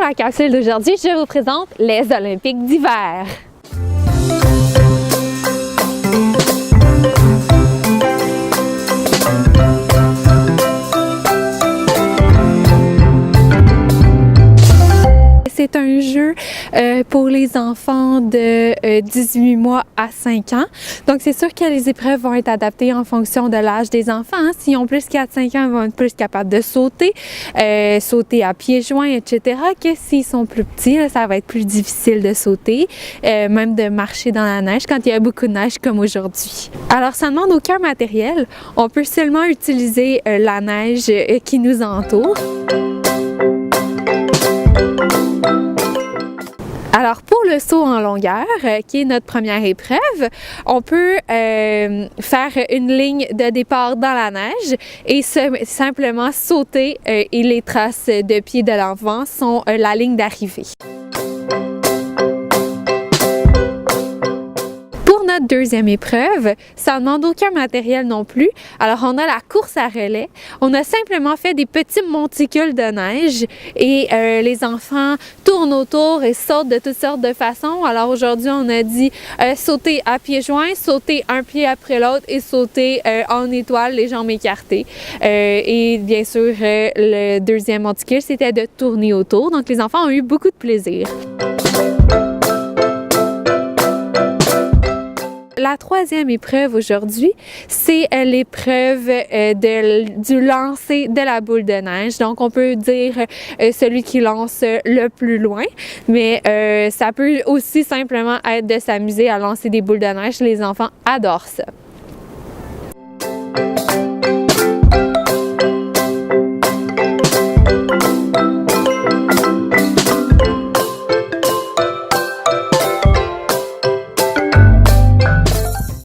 la capsule d'aujourd'hui, je vous présente les Olympiques d'hiver. C'est un jeu pour les enfants de 18 mois à 5 ans. Donc, c'est sûr que les épreuves vont être adaptées en fonction de l'âge des enfants. S'ils ont plus de 5 ans, ils vont être plus capables de sauter, sauter à pieds joints, etc. Que s'ils sont plus petits, là, ça va être plus difficile de sauter, même de marcher dans la neige quand il y a beaucoup de neige comme aujourd'hui. Alors, ça ne demande aucun matériel. On peut seulement utiliser la neige qui nous entoure. Alors, pour le saut en longueur, qui est notre première épreuve, on peut faire une ligne de départ dans la neige et simplement sauter et les traces de pied de l'enfant sont la ligne d'arrivée. Notre deuxième épreuve, ça ne demande aucun matériel non plus. Alors, on a la course à relais. On a simplement fait des petits monticules de neige et les enfants tournent autour et sautent de toutes sortes de façons. Alors, aujourd'hui, on a dit sauter à pieds joints, sauter un pied après l'autre et sauter en étoile, les jambes écartées. Et bien sûr, le deuxième monticule, c'était de tourner autour. Donc, les enfants ont eu beaucoup de plaisir. La troisième épreuve aujourd'hui, c'est l'épreuve du lancer de la boule de neige. Donc, on peut dire celui qui lance le plus loin, mais ça peut aussi simplement être de s'amuser à lancer des boules de neige. Les enfants adorent ça.